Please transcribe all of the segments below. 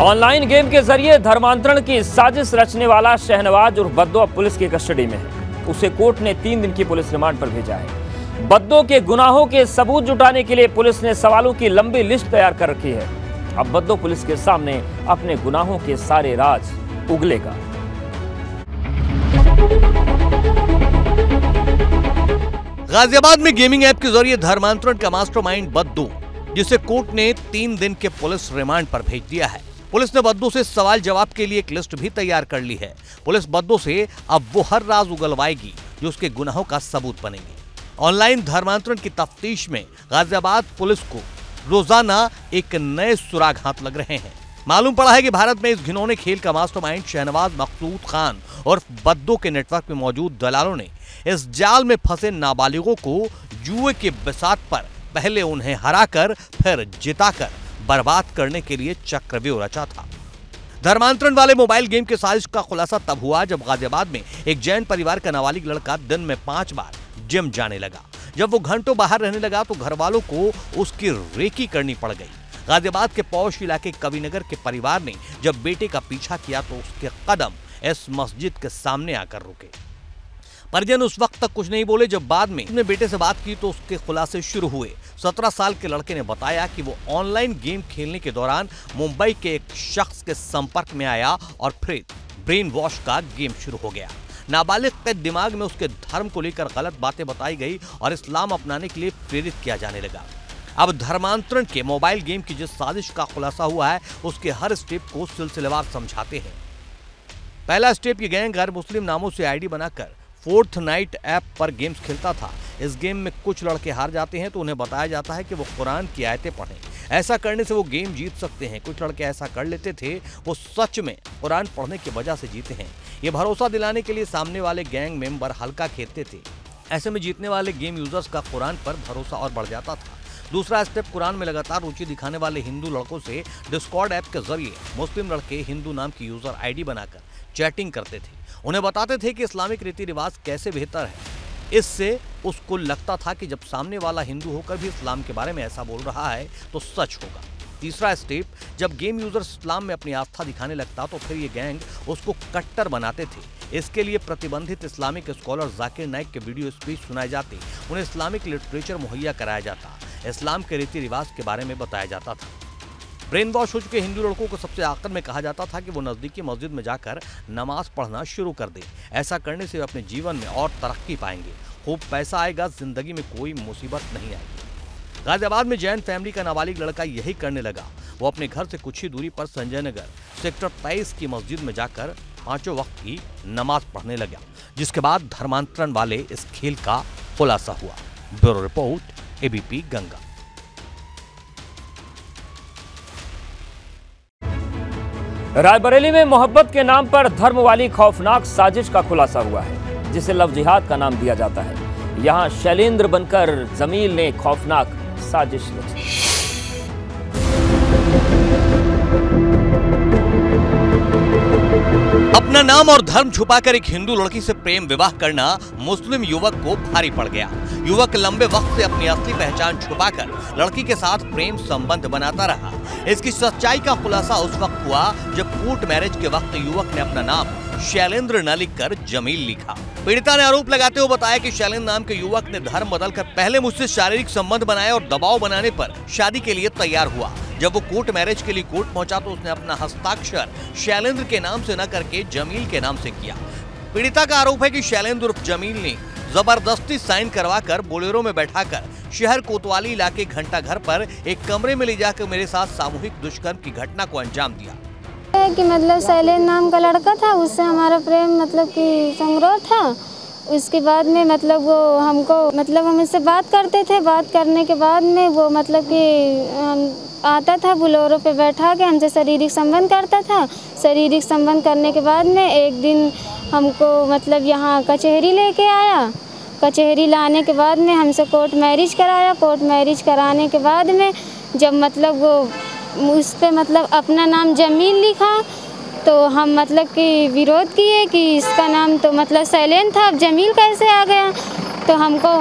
Online game के जरिए धर्मांतरण की साजिश रचने वाला शहनवाज उर्फ बद्दो अब पुलिस की कस्टडी में है। उसे कोर्ट ने 3 दिन की पुलिस रिमांड पर भेजा है। बद्दो के गुनाहों के सबूत जुटाने के लिए पुलिस ने सवालों की लंबी लिस्ट तैयार कर रखी है। अब बद्दो पुलिस के सामने अपने गुनाहों के सारे राज उगलेगा। गाजियाबाद में गेमिंग ऐप के जरिए धर्मांतरण का मास्टरमाइंड बद्दो, जिसे कोर्ट ने 3 दिन के पुलिस रिमांड पर भेज दिया है। पुलिस ने बद्दो से सवाल जवाब के लिए एक लिस्ट भी तैयार कर ली है। पुलिस बद्दो से अब वो हर राज उगलवाएगी जो उसके गुनाहों का सबूत बनेगी। ऑनलाइन धर्मांतरण की तफ्तीश में गाजियाबाद पुलिस को रोजाना एक नए सुराग हाथ लग रहे हैं। मालूम पड़ा है कि भारत में इस घिनौने खेल का मास्टरमाइंड शहनवाज मकसूद खान और बद्दो के नेटवर्क में मौजूद दलालों ने इस जाल में फंसे नाबालिगों को जुए के बिसात पर पहले उन्हें हराकर फिर जिताकर बर्बाद करने के लिए चक्रव्यूह रचा था। धर्मांतरण वाले मोबाइल गेम के साजिश का खुलासा तब हुआ जब गाजियाबाद में एक जैन परिवार का नाबालिग लड़का दिन में 5 बार जिम जाने लगा। जब वो घंटों बाहर रहने लगा तो घर वालों को उसकी रेकी करनी पड़ गई। गाजियाबाद के पौष इलाके कविनगर के परिवार ने जब बेटे का पीछा किया तो उसके कदम इस मस्जिद के सामने आकर रुके। परिजन उस वक्त तक कुछ नहीं बोले। जब बाद में अपने बेटे से बात की तो उसके खुलासे शुरू हुए। 17 साल के लड़के ने बताया कि वो ऑनलाइन गेम खेलने के दौरान मुंबई के एक शख्स के संपर्क में आया और फिर ब्रेन वॉश का गेम शुरू हो गया। नाबालिग के दिमाग में उसके धर्म को लेकर गलत बातें बताई गई और इस्लाम अपनाने के लिए प्रेरित किया जाने लगा। अब धर्मांतरण के मोबाइल गेम की जिस साजिश का खुलासा हुआ है उसके हर स्टेप को सिलसिलेवार समझाते हैं। पहला स्टेप, ये गैंग गैर मुस्लिम नामों से आईडी बनाकर फोर्थ नाइट ऐप पर गेम्स खेलता था। इस गेम में कुछ लड़के हार जाते हैं तो उन्हें बताया जाता है कि वो कुरान की आयतें पढ़ें। ऐसा करने से वो गेम जीत सकते हैं। कुछ लड़के ऐसा कर लेते थे, वो सच में कुरान पढ़ने की वजह से जीते हैं। ये भरोसा दिलाने के लिए सामने वाले गैंग मेंबर हल्का खेलते थे। ऐसे में जीतने वाले गेम यूजर्स का कुरान पर भरोसा और बढ़ जाता था। दूसरा स्टेप, कुरान में लगातार रुचि दिखाने वाले हिंदू लड़कों से डिस्कॉर्ड ऐप के जरिए मुस्लिम लड़के हिंदू नाम की यूजर आईडी बनाकर चैटिंग करते थे। उन्हें बताते थे कि इस्लामिक रीति रिवाज कैसे बेहतर है। इससे उसको लगता था कि जब सामने वाला हिंदू होकर भी इस्लाम के बारे में ऐसा बोल रहा है तो सच होगा। तीसरा स्टेप, जब गेम यूजर इस्लाम में अपनी आस्था दिखाने लगता तो फिर ये गैंग उसको कट्टर बनाते थे। इसके लिए प्रतिबंधित इस्लामिक स्कॉलर जाकिर नाइक के वीडियो स्पीच सुनाए जाते, उन्हें इस्लामिक लिटरेचर मुहैया कराया जाता, इस्लाम के रीति रिवाज के बारे में बताया जाता था। ब्रेन वॉश हो चुके हिंदू लड़कों को सबसे आखिर में कहा जाता था कि वो नजदीकी मस्जिद में जाकर नमाज पढ़ना शुरू कर दे। ऐसा करने से वे अपने जीवन में और तरक्की पाएंगे, खूब पैसा आएगा, जिंदगी में कोई मुसीबत नहीं आएगी। गाजियाबाद में जैन फैमिली का नाबालिग लड़का यही करने लगा। वो अपने घर से कुछ ही दूरी पर संजय नगर सेक्टर 23 की मस्जिद में जाकर 5 वक्त की नमाज पढ़ने लगा, जिसके बाद धर्मांतरण वाले इस खेल का खुलासा हुआ। Bureau report, ABP Ganga. Raebareli में मोहब्बत के नाम पर धर्म वाली खौफनाक साजिश का खुलासा हुआ है, जिसे लव जिहाद का नाम दिया जाता है। यहां शैलेंद्र बनकर जमील ने खौफनाक साजिश रची। अपना नाम और धर्म छुपाकर एक हिंदू लड़की से प्रेम विवाह करना मुस्लिम युवक को भारी पड़ गया। युवक लंबे वक्त से अपनी असली पहचान छुपाकर लड़की के साथ प्रेम संबंध बनाता रहा। इसकी सच्चाई का खुलासा उस वक्त हुआ जब कोर्ट मैरिज के वक्त युवक ने अपना नाम शैलेंद्र न लिखकर जमील लिखा। पीड़िता ने आरोप लगाते हुए बताया कि शैलेंद्र नाम के युवक ने धर्म बदलकर पहले मुझसे शारीरिक संबंध बनाए और दबाव बनाने पर शादी के लिए तैयार हुआ। जब वो कोर्ट मैरिज के लिए कोर्ट पहुंचा तो उसने अपना हस्ताक्षर शैलेंद्र के नाम से न करके जमील के नाम से किया। पीड़िता का आरोप है कि शैलेंद्र उर्फ जमील ने जबरदस्ती साइन करवाकर बोलेरो में बैठाकर शहर कोतवाली इलाके घंटा घर पर एक कमरे में ले जाकर मेरे साथ सामूहिक दुष्कर्म की घटना को अंजाम दिया। कि मतलब शैलेंद्र नाम का लड़का था, उससे हमारा प्रेम मतलब कि संग्रह था। उसके बाद में मतलब वो हमको मतलब हम इससे बात करते थे। बात करने के बाद में वो मतलब कि आता था बोलेरो पे बैठा के हमसे शारीरिक संबंध करता था। शारीरिक संबंध करने के बाद में एक दिन हमको मतलब यहाँ कचहरी लेके आया। कचहरी लाने के बाद में हमसे कोर्ट मैरिज कराया। कोर्ट मैरिज कराने के बाद में जब मतलब वो उस पर मतलब अपना नाम जमील लिखा तो हम मतलब कि विरोध किए कि इसका नाम तो मतलब शैलेंद्र था, अब जमील कैसे आ गया। तो हमको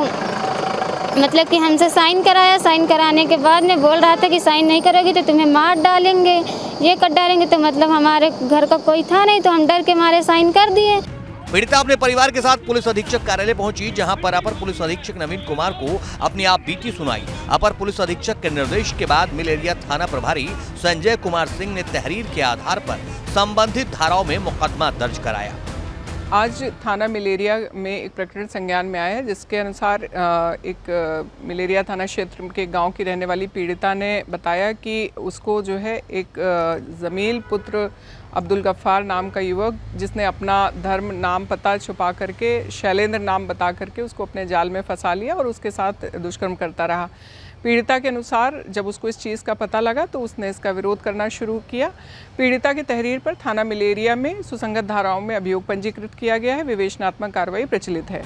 मतलब कि हमसे साइन कराया। साइन कराने के बाद में बोल रहा था कि साइन नहीं करोगी तो तुम्हें मार डालेंगे, ये कर डालेंगे। तो मतलब हमारे घर का कोई था नहीं, तो हम डर के मारे साइन कर दिए। पीड़िता अपने परिवार के साथ पुलिस अधीक्षक कार्यालय पहुंची, जहां पर अपर पुलिस अधीक्षक नवीन कुमार को अपनी आप बीती सुनाई। अपर पुलिस अधीक्षक के निर्देश के बाद मिल एरिया थाना प्रभारी संजय कुमार सिंह ने तहरीर के आधार पर संबंधित धाराओं में मुकदमा दर्ज कराया। आज थाना मिलेरिया में एक प्रकरण संज्ञान में आया है, जिसके अनुसार एक मिलेरिया थाना क्षेत्र के गांव की रहने वाली पीड़िता ने बताया कि उसको जो है एक जमील पुत्र अब्दुल गफ्फार नाम का युवक, जिसने अपना धर्म नाम पता छुपा करके शैलेंद्र नाम बता करके उसको अपने जाल में फंसा लिया और उसके साथ दुष्कर्म करता रहा। पीड़िता के अनुसार जब उसको इस चीज़ का पता लगा तो उसने इसका विरोध करना शुरू किया। पीड़िता की तहरीर पर थाना मिलेरिया में सुसंगत धाराओं में अभियोग पंजीकृत किया गया है। विवेचनात्मक कार्रवाई प्रचलित है।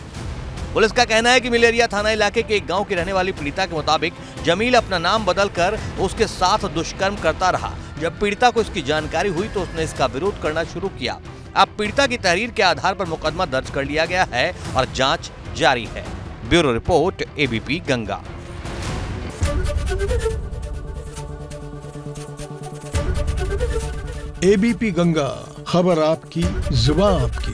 पुलिस का कहना है कि मिलेरिया थाना इलाके के एक गांव की रहने वाली पीड़िता के मुताबिक जमील अपना नाम बदलकर उसके साथ दुष्कर्म करता रहा। जब पीड़िता को इसकी जानकारी हुई तो उसने इसका विरोध करना शुरू किया। अब पीड़िता की तहरीर के आधार पर मुकदमा दर्ज कर लिया गया है और जांच जारी है। Bureau report, ABP Ganga. ABP Ganga, खबर आपकी, जुबान आपकी।